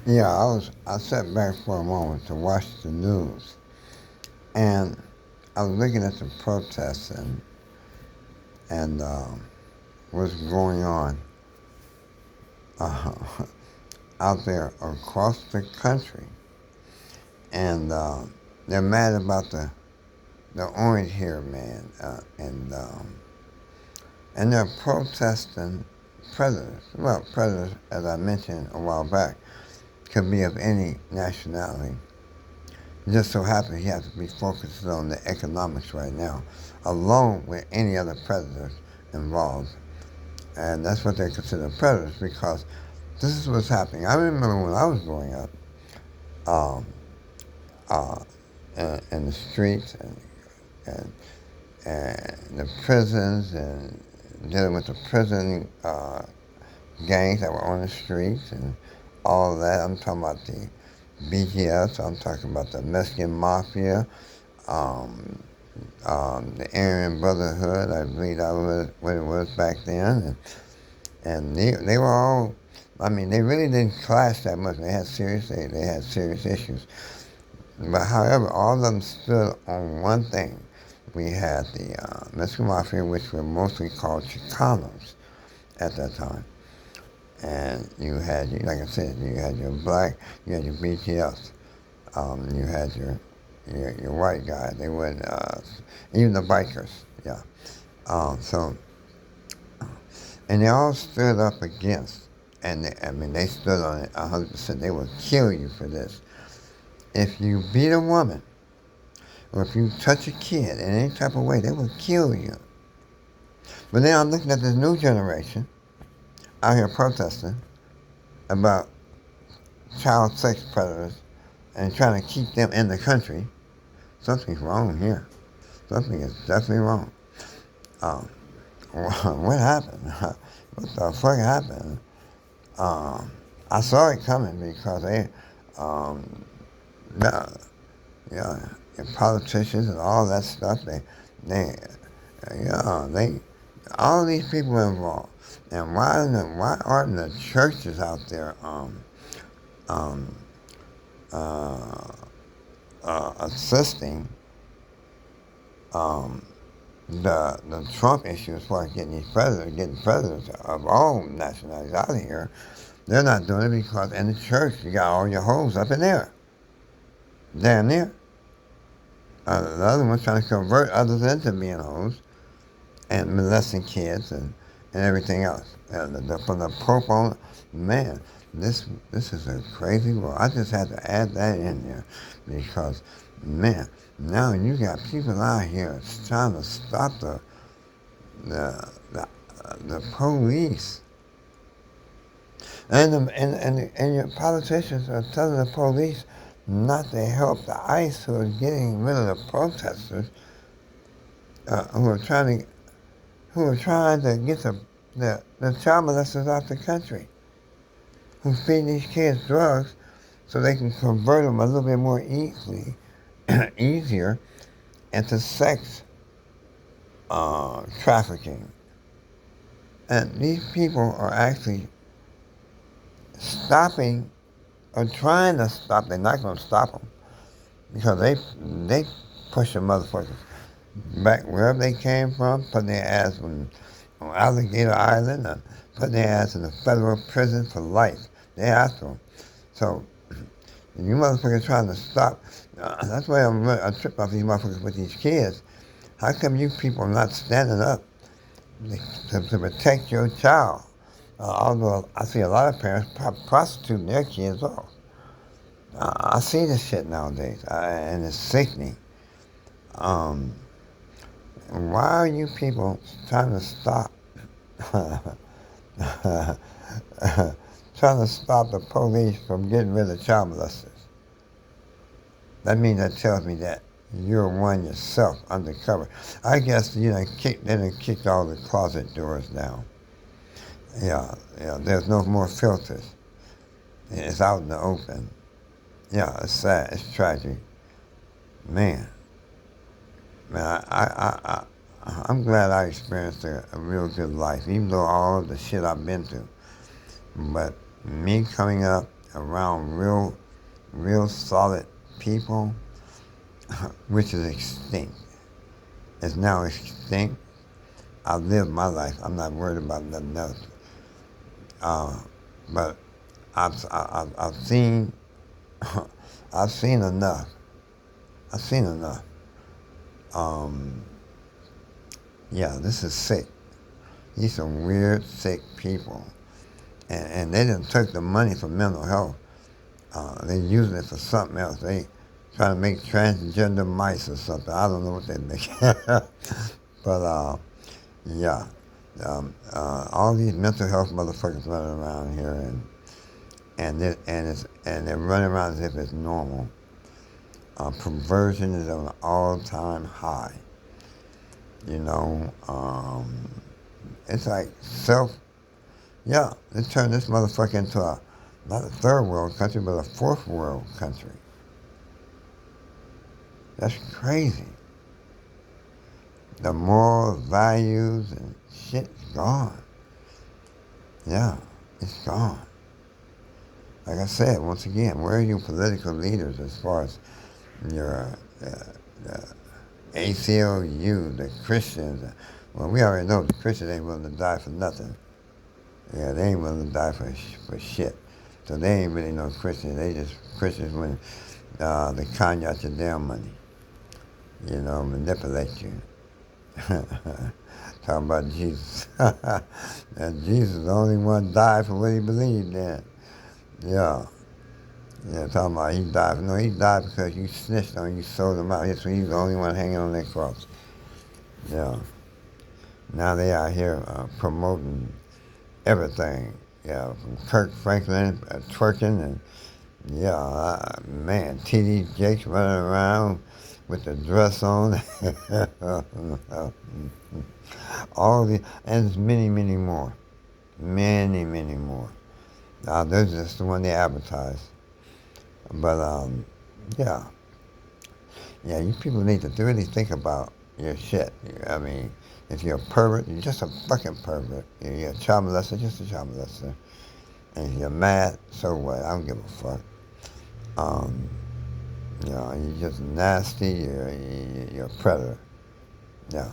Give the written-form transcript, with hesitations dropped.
Yeah, I sat back for a moment to watch the news, and I was looking at the protests and what's going on uh, out there across the country, and they're mad about the orange hair man, and they're protesting predators. Well, predators, as I mentioned a while back, could be of any nationality. It just so happens he has to be focused on the economics right now, along with any other predators involved. And that's what they consider predators because this is what's happening. I remember when I was growing up, um, uh, in the streets and, and the prisons and dealing with the prison gangs that were on the streets and all of that. I'm talking about the BTS. I'm talking about the Mexican Mafia, um, the Aryan Brotherhood. I believe that was what it was back then, and they were all. I mean, they really didn't clash that much. They had serious issues. But however, all of them stood on one thing. We had the Mexican Mafia, which were mostly called Chicanos at that time. And you had, like I said, you had your black, you had your BTS, you had your white guy. They would, even the bikers, yeah. So, and they all stood up against, and I mean, they stood on it 100%. They would kill you for this. If you beat a woman, or if you touch a kid in any type of way, they will kill you. But then I'm looking at this new generation out here protesting about child sex predators and trying to keep them in the country. Something's wrong here. Something is definitely wrong. Um, what happened? What the fuck happened? Um, I saw it coming because um, the, yeah, the politicians and all that stuff, they, they, all these people involved. And why aren't the churches out there um, uh, assisting um, the Trump issue as far as getting presidents of all nationalities out of here? They're not doing it because in the church you got all your hoes up in there, damn near. The other one's trying to convert others into being hoes and molesting kids and everything else. From the Pope on, man, this is a crazy world. I just had to add that in there because, man, now you got people out here trying to stop the police. And your politicians are telling the police not to help the ICE who are getting rid of the protesters who are trying to get the child molesters out the country, who feed these kids drugs so they can convert them a little bit more easier into sex trafficking. And these people are actually stopping or trying to stop. They're not going to stop them because they push the motherfuckers back wherever they came from, putting their ass on Alligator Island, and putting their ass in the federal prison for life. They after them. So you motherfuckers trying to stop. That's why I trip off these motherfuckers with these kids. How come you people are not standing up to protect your child? Although I see a lot of parents prostituting their kids off. I see this shit nowadays, and it's sickening. Um, why are you people trying to stop? Trying to stop the police from getting rid of child molesters. That means that tells me that you're one yourself undercover. I guess they done kicked all the closet doors down. Yeah. There's no more filters. It's out in the open. Yeah, it's sad. It's tragic. Man, I'm glad I experienced a real good life, even though all of the shit I've been through. But me coming up, around real solid people, which is extinct. It's now extinct. I've lived my life. I'm not worried about nothing else. But I've seen I've seen enough. I've seen enough. Um, yeah, this is sick. These are weird, sick people, and they didn't took the money for mental health. They using it for something else. They try to make transgender mice or something. I don't know what they make. But yeah, all these mental health motherfuckers running around here, and they're running around as if it's normal. Perversion is on an all-time high. You know, it's like yeah, they turned this motherfucker into not a third world country, but a fourth world country. That's crazy. The moral values and shit's gone. Yeah, it's gone. Like I said, once again, where are you political leaders as far as your the ACLU, the Christians? Well, we already know the Christians ain't willing to die for nothing. Yeah, they ain't willing to die for shit. So they ain't really no Christians. They just Christians when they con you out your damn money. You know, manipulate you. Talking about Jesus. And Jesus the only one died for what he believed in. Yeah. Yeah, talking about he died. No, he died because you snitched on him, you sold him out. He's the only one hanging on that cross. Yeah. Now they out here promoting everything. Yeah, from Kirk Franklin twerking and man, T.D. Jakes running around with the dress on. All the and there's many more, many more. Those are just the one they advertise. But yeah, you people need to really think about your shit. I mean, if you're a pervert, you're just a fucking pervert. You're a child molester, just a child molester. And if you're mad, so what? I don't give a fuck. You're just nasty. You're a predator. Yeah.